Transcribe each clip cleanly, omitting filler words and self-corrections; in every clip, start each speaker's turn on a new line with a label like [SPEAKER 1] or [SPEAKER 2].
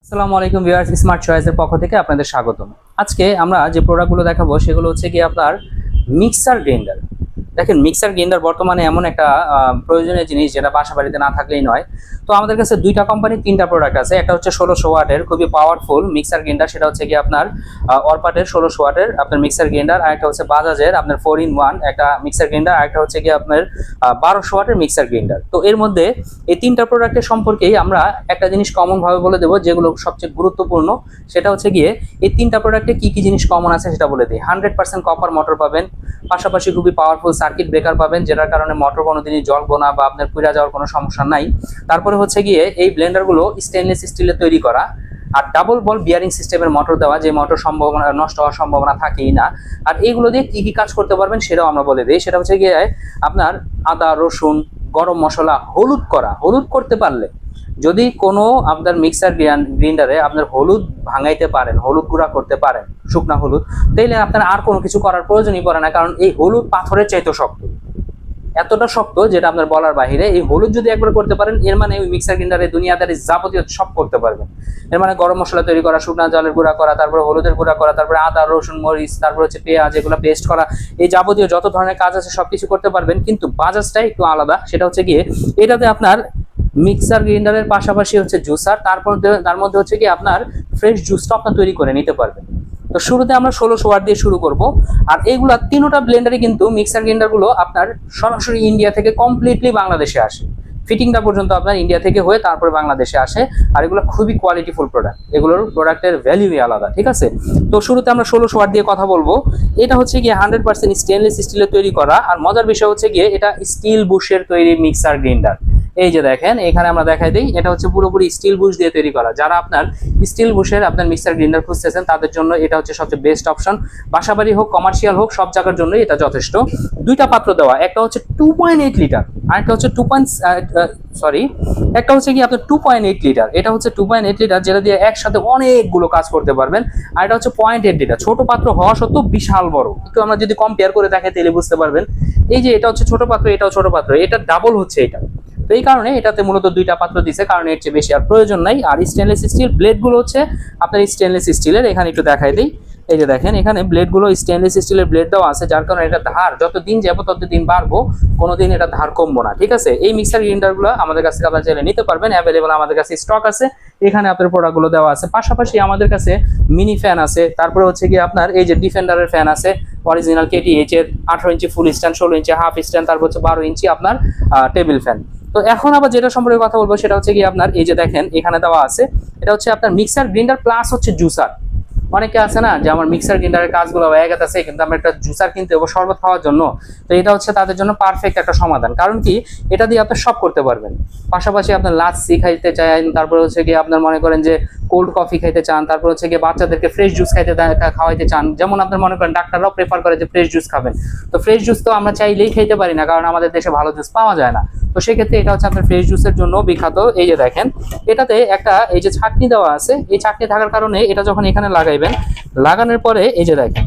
[SPEAKER 1] আসসালামু আলাইকুম viewers, smart চয়েসের পক্ষ থেকে আপনাদের স্বাগতম। আজকে আমরা যে প্রোডাক্টগুলো দেখাবো সেগুলো হচ্ছে কি আপনার মিক্সার গ্রাইন্ডার। দেখেন, মিক্সার গ্রাইন্ডার বর্তমানে এমন একটা প্রয়োজনীয় জিনিস যেটা বাসা বাড়িতে না থাকলেই নয়। তো আমাদের কাছে দুইটা কোম্পানির তিনটা প্রোডাক্ট আছে। একটা হচ্ছে 1600 ওয়াটের খুবই পাওয়ারফুল মিক্সার গ্রাইন্ডার, সেটা হচ্ছে কি আপনার অরপাটের 1600 ওয়াটের আপনার মিক্সার গ্রাইন্ডার। আর একটা হচ্ছে বাজাজের আপনার 4-in-1 একটা মিক্সার গ্রাইন্ডার। আর একটা হচ্ছে কি আপনার 1200 ওয়াটের মিক্সার গ্রাইন্ডার। তো এর মধ্যে এই তিনটা প্রোডাক্টের সম্পর্কেই আমরা একটা জিনিস কমন ভাবে বলে দেবো, যেগুলো সবচেয়ে গুরুত্বপূর্ণ। সেটা হচ্ছে গিয়ে এই তিনটা প্রোডাক্টে কি কি জিনিস কমন আছে সেটা বলে দিই। 100% কপার মোটর পাবেন, পাশাপাশি খুবই পাওয়ারফুল সার্কিট ব্রেকার পাবেন, যেটার কারণে মোটর কোনোদিনই জ্বলবো না বা আপনার পুড়ে যাওয়ার কোনো সমস্যা নাই। তারপরে হচ্ছে গিয়ে এই ব্লেন্ডারগুলো স্টেনলেস স্টিলের তৈরি করা, আর ডাবল বল বিয়ারিং সিস্টেমের মোটর দেওয়া, যে মোটর সম্ভাবনা নষ্ট হওয়ার সম্ভাবনা থাকেই না। আর এইগুলো দিয়ে কি কি কাজ করতে পারবেন সেটাও আমরা বলে দিই। সেটা হচ্ছে গিয়ে আপনার আদা, রসুন, গরম মশলা, হলুদ করতে পারলে, যদি কোনো আপনার মিক্সার গ্রাইন্ডারে আপনার হলুদ ভাঙাইতে পারেন, হলুদ গুঁড়া করতে পারেন, শুকনা হলুদ, তাইলে আপনার আর কোনো কিছু করার প্রয়োজনই পড়ে না। কারণ এই হলুদ পাথরের চাইতে শক্ত, এতটা শক্ত যেটা আপনার বলার বাহিরে। এই হলুদ যদি একবার করতে পারেন, এর মানে ওই মিক্সার গ্রাইন্ডারে দুনিয়াদারি যাবতীয় সব করতে পারবেন। এর মানে গরম মশলা তৈরি করা, শুকনা জলের গুঁড়া করা, তারপরে হলুদের গুঁড়া করা, তারপরে আদা, রসুন, মরিচ, তারপরে হচ্ছে পেঁয়াজ, এগুলো পেস্ট করা, এই যাবতীয় যত ধরনের কাজ আছে সবকিছু করতে পারবেন। কিন্তু বাজাজটা একটু আলাদা। সেটা হচ্ছে গিয়ে এটাতে আপনার মিক্সার গ্রাইন্ডারের পাশাপাশি হচ্ছে জুসার, তার মধ্যে হচ্ছে কি আপনার ফ্রেশ জুসটা আপনার তৈরি করে নিতে পারবেন। তো শুরুতে আমরা 1600 ওয়াট দিয়ে শুরু করব। আর এইগুলা তিনটা ব্লেন্ডারে কিন্তু মিক্সার গ্রাইন্ডারগুলো আপনার সরাসরি ইন্ডিয়া থেকে কমপ্লিটলি বাংলাদেশে আসে। ফিটিংটা পর্যন্ত আপনার ইন্ডিয়া থেকে হয়ে তারপরে বাংলাদেশে আসে। আর এগুলো খুবই কোয়ালিটিফুল প্রোডাক্ট, এগুলোর প্রোডাক্টের ভ্যালুই আলাদা, ঠিক আছে? তো শুরুতে আমরা 1600 ওয়াট দিয়ে কথা বলবো। এটা হচ্ছে গিয়ে 100% স্টেনলেস স্টিলের তৈরি করা। আর মজার বিষয় হচ্ছে গিয়ে এটা স্টিল বুশের তৈরি মিক্সার গ্রাইন্ডার। এই যে দেখেন, এখানে আমরা দেখাই দিই, এটা হচ্ছে পুরোপুরি স্টিল বুশ দিয়ে তৈরি করা। যারা আপনার স্টিল বুশের আপনার মিক্সার গ্রাইন্ডার খুঁজতেছেন তাদের জন্য এটা হচ্ছে সবচেয়ে বেস্ট অপশন। বাসাবাড়ি হোক, কমার্শিয়াল হোক, সব জায়গার জন্যই এটা যথেষ্ট। দুইটা পাত্র দেওয়া, একটা হচ্ছে 2.8 লিটার, আর একটা হচ্ছে একটা হচ্ছে কি আপনার 2.8 লিটার। এটা হচ্ছে 2.8 লিটার, যেটা দিয়ে একসাথে অনেকগুলো কাজ করতে পারবেন। আর এটা হচ্ছে 0.8 লিটার, ছোট পাত্র হওয়া সত্ত্বেও বিশাল বড়। একটু আমরা যদি কম্পেয়ার করে দেখে তাহলে বুঝতে পারবেন। এই যে এটা হচ্ছে ছোট পাত্র, এটাও ছোট পাত্র, এটা ডাবল হচ্ছে এটা। তো এই কারণে এটাতে মূলত দুইটা পাত্র দিছে, কারণ এর চেয়ে বেশি আর প্রয়োজন নাই। আর স্টেনলেস স্টিল ব্লেড গুলো হচ্ছে আপনার স্টেনলেস স্টিলের। এখানে একটু দেখাই দিই, এই যে দেখেন, এখানে ব্লেড গুলো স্টেনলেস স্টিলের ব্লেড দেওয়া আছে, যার কারণে এটা ধার যত দিন যাবো তত দিন বাড়বো, কোনোদিন এটা ধার কমবো না, ঠিক আছে? এই মিক্সার গ্রাইন্ডার গুলো আমাদের কাছে আপনারা চাইলে নিতে পারবেন, অ্যাভেলেবল আমাদের কাছে স্টক আছে। এখানে আপনার প্রোডাক্ট গুলো দেওয়া আছে। পাশাপাশি আমাদের কাছে মিনি ফ্যান আছে, তারপরে হচ্ছে কি আপনার এই যে ডিফেন্ডারের ফ্যান আছে, অরিজিনাল কেটিএইচ এর 18 inch full stand, 16 inch half stand, তারপর হচ্ছে 12 ইঞ্চি আপনার টেবিল ফ্যান। তো এখন আবার যেটা সম্পর্কে কথা বলবো সেটা হচ্ছে কি আপনার এই যে দেখেন, এখানে দেওয়া আছে, এটা হচ্ছে আপনার মিক্সার গ্রাইন্ডার প্লাস হচ্ছে জুসার। অনেকে আছে না যে আমার মিক্সার গ্রাইন্ডারের কাজগুলো হয়ে গেছে, কিন্তু আমরা একটা জুসার কিনতে হবে শরবত খাওয়ার জন্য। তো এটা হচ্ছে তাদের জন্য পারফেক্ট একটা সমাধান। কারণ কি, এটা দিয়ে আপনি সব করতে পারবেন। পাশাপাশি আপনার লাচ্ছি খাইতে চান, তারপরে হচ্ছে কি আপনার মনে করেন যে কোল্ড কফি খাইতে চান, তারপর হচ্ছে গিয়ে বাচ্চাদেরকে ফ্রেশ জুস খাওয়াইতে চান। যেমন আপনার মনে করেন ডাক্তাররাও প্রেফার করে যে ফ্রেশ জুস খাবেন। তো ফ্রেশ জুস তো আমরা চাইলেই খাইতে পারি না, কারণ আমাদের দেশে ভালো জুস পাওয়া যায় না। তো সেক্ষেত্রে এটা হচ্ছে আপনার ফ্রেশ জুসের জন্য বিখ্যাত। এই যে দেখেন, এটাতে একটা এই যে ছাঁকনি দেওয়া আছে, এই ছাঁকনি থাকার কারণে এটা যখন এখানে লাগাইবেন, লাগানোর পরে এই যে দেখেন,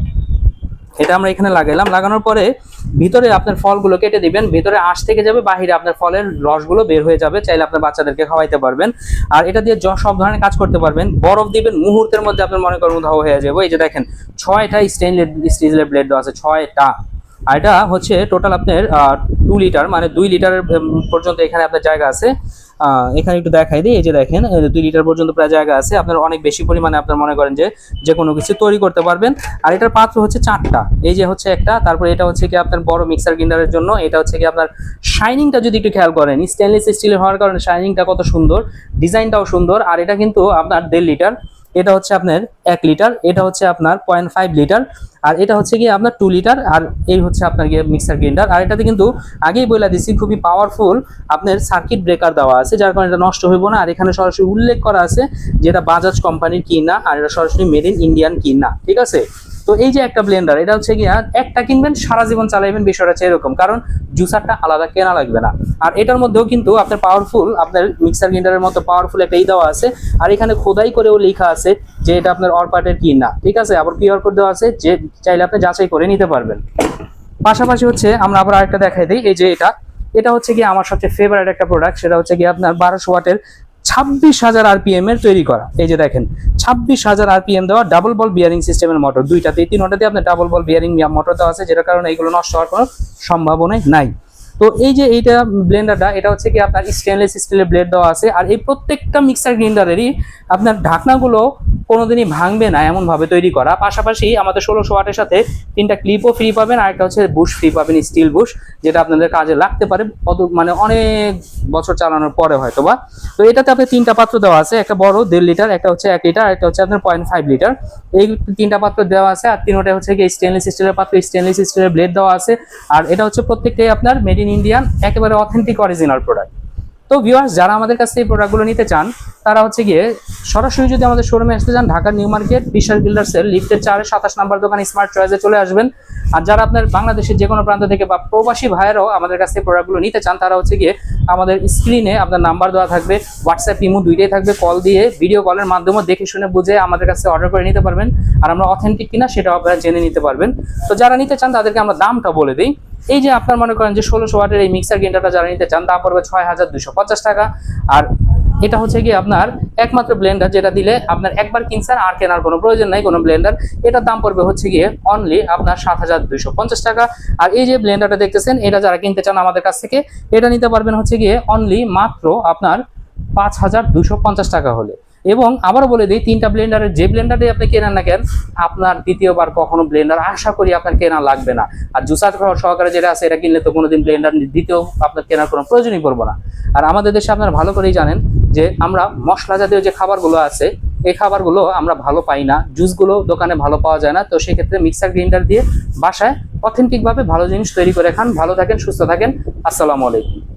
[SPEAKER 1] এটা আমরা এখানে লাগাইলাম, লাগানোর পরে ভিতরে আপনার ফলগুলো কেটে দিবেন, ভিতরে আঁশ থেকে যাবে, বাহিরে আপনার ফলের রসগুলো বের হয়ে যাবে, চাইলে আপনার বাচ্চাদেরকে খাওয়াইতে পারবেন। আর এটা দিয়ে সব ধরনের কাজ করতে পারবেন। বরফ দিবেন, মুহূর্তের মধ্যে আপনার মনে করেন উধাও হয়ে যাবে। এই যে দেখেন, 6টা স্টেনলেস স্টিলের ব্লেড দেওয়া আছে, 6টা। আর এটা হচ্ছে টোটাল আপনার 2 লিটার, মানে 2 লিটারের পর্যন্ত এখানে আপনার জায়গা আছে। এখানে একটু দেখাই দিই, এই যে দেখেন 2 লিটার পর্যন্ত প্রায় জায়গা আছে। আপনার অনেক বেশি পরিমাণে আপনার মনে করেন যে কোনো কিছু তৈরি করতে পারবেন। আর এটার পাত্র হচ্ছে 4টা, এই যে হচ্ছে একটা, তারপর এটা হচ্ছে কি আপনার বড় মিক্সার গ্রাইন্ডারের জন্য। এটা হচ্ছে কি আপনার শাইনিংটা যদি একটু খেয়াল করেন, স্টেনলেস স্টিলের হওয়ার কারণে শাইনিংটা কত সুন্দর, ডিজাইনটাও সুন্দর। আর এটা কিন্তু আপনার 1.5 লিটার, এটা হচ্ছে আপনার 1 লিটার, এটা হচ্ছে আপনার 0.5 লিটার, আর এটা হচ্ছে গিয়ে আপনার 2 লিটার। আর এই হচ্ছে আপনার গিয়ে মিক্সার গ্রাইন্ডার। আর এটাতে কিন্তু আগেই বলে দিচ্ছি খুবই পাওয়ারফুল আপনার সার্কিট ব্রেকার দেওয়া আছে, যার কারণে এটা নষ্ট হইব না। আর এখানে সরাসরি উল্লেখ করা আছে যেটা বাজাজ কোম্পানির কিনা, আর এটা সরাসরি মেড ইন ইন্ডিয়ান কিনা, ঠিক আছে? তো এই যে একটা ব্লেন্ডার, এটা হচ্ছে গিয়া একটা কিনবেন সারা জীবন চালাইবেন, বিষয়টা হচ্ছে এরকম, কারণ জুসারটা আলাদা কেনা লাগবে না। আর এটার মধ্যেও কিন্তু আপনার পাওয়ারফুল, আপনার মিক্সার গ্রাইন্ডারের মতো পাওয়ারফুল একটা দেওয়া আছে। আর এখানে খোদাই করেও লেখা আছে যে এটা আপনার অরপাটের কিনা, ঠিক আছে? আবার কিউআর কোড দেওয়া আছে, যে চাইলে আপনি যাচাই করে নিতে পারবেন। পাশাপাশি হচ্ছে আমরা আবার আরেকটা দেখাই দিই, এই যে এটা হচ্ছে কি আমার সবচেয়ে ফেভারিট একটা প্রোডাক্ট। সেটা হচ্ছে কি আপনার 1200 ওয়াটের 26,000 RPM এর তৈরি করা। এই যে দেখেন 26,000 RPM দেওয়া ডাবল বল বিয়ারিং সিস্টেমের মোটর, দুইটাতে তিনটাতে আপনার ডাবল বল বিয়ারিং মোটর দেওয়া আছে, যেটার কারণে এগুলো নষ্ট হওয়ার কোনো সম্ভাবনাই নাই। তো এই যে এইটা ব্লেন্ডারটা, এটা হচ্ছে কি আপনার স্টেনলেস স্টিলের ব্লেড দেওয়া আছে। আর এই প্রত্যেকটা মিক্সার গ্রাইন্ডারেরই আপনার ঢাকনাগুলো কোনোদিনই ভাঙবে না এমন ভাবে তৈরি করা। পাশাপাশি আমাদের 1600 ওয়াটের সাথে 3টা ক্লিপও ফ্রি পাবেন, আর একটা হচ্ছে বুশ ফ্রি পাবেন, স্টিল বুশ, যেটা আপনাদের কাজে লাগতে পারে মানে অনেক বছর চালানোর পরে হয়তোবা। তো এটাতে আপনার 3টা পাত্র দেওয়া আছে, একটা বড় 1.5 লিটার, একটা হচ্ছে 1 লিটার, একটা হচ্ছে আপনার 0.5 লিটার। এই 3টা পাত্র দেওয়া আছে, আর তিনটা হচ্ছে কি স্টেনলেস স্টিলের পাত্র, স্টেনলেস স্টিলের ব্লেড দেওয়া আছে। আর এটা হচ্ছে প্রত্যেকটাই আপনার মেড ইন ইন্ডিয়ান, একেবারে অথেন্টিক অরিজিনাল প্রোডাক্ট। তো ভিউয়ার্স, যারা আমাদের কাছ থেকে এই প্রোডাক্টগুলো নিতে চান তারা হচ্ছে গিয়ে সরাসরি যদি আমাদের শোরুমে আসতে চান, ঢাকা নিউ মার্কেট বিশ্বাস বিল্ডার্সের লিফটের 4-27 নাম্বার দোকান স্মার্ট চয়েসে চলে আসবেন। আর যারা আপনার বাংলাদেশের যে কোনো প্রান্ত থেকে বা প্রবাসী ভাইয়েরাও আমাদের কাছ থেকে প্রোডাক্টগুলো নিতে চান, তারা হচ্ছে গিয়ে আমাদের স্ক্রিনে আপনার নাম্বার দেওয়া থাকবে, হোয়াটসঅ্যাপ ইমো দুইটাই থাকবে, কল দিয়ে ভিডিও কলের মাধ্যমে দেখে শুনে বুঝে আমাদের কাছে অর্ডার করে নিতে পারবেন। আর আমরা অথেন্টিক কিনা সেটাও আপনারা জেনে নিতে পারবেন। তো যারা নিতে চান তাদেরকে আমরা দামটা বলে দিই। এই যে আপনার মনে করেন যে 1600 ওয়াটের এই মিক্সার গ্রাইন্ডারটা যারা নিতে চান, তা পড়বে 6,250 টাকা। আর এটা হচ্ছে কি আপনার একমাত্র ব্লেন্ডার, যেটা দিলে আপনার একবার কিনছেন আর কেনার কোনো প্রয়োজন নাই কোনো ব্লেন্ডার। এটার দাম পড়বে হচ্ছে গিয়ে অনলি আপনার 7,250 টাকা। আর এই যে ব্লেন্ডারটা দেখতেছেন, এটা যারা কিনতে চান আমাদের কাছ থেকে, এটা নিতে পারবেন হচ্ছে গিয়ে অনলি মাত্র আপনার 5,250 টাকা হলে। এবং আবারও বলে দিই, 3টা ব্লেন্ডারের যে ব্লেন্ডারটি আপনি কেনেন না কেন, আপনার দ্বিতীয়বার কখনো ব্লেন্ডার আশা করি আপনার কেনা লাগবে না। আর জুসার সহকারে যেটা আছে, এটা কিনলে তো কোনোদিন ব্লেন্ডার দ্বিতীয় আপনার কেনার কোনো প্রয়োজনই পড়বে না। আর আমাদের দেশে আপনারা ভালো করেই জানেন যে আমরা মশলা জাতীয় যে খাবারগুলো আছে, এই খাবারগুলো আমরা ভালো পাই না, জুসগুলো দোকানে ভালো পাওয়া যায় না। তো সেক্ষেত্রে মিক্সার গ্রাইন্ডার দিয়ে বাসায় অথেন্টিকভাবে ভালো জিনিস তৈরি করে খান। ভালো থাকেন, সুস্থ থাকেন, আসসালামু আলাইকুম।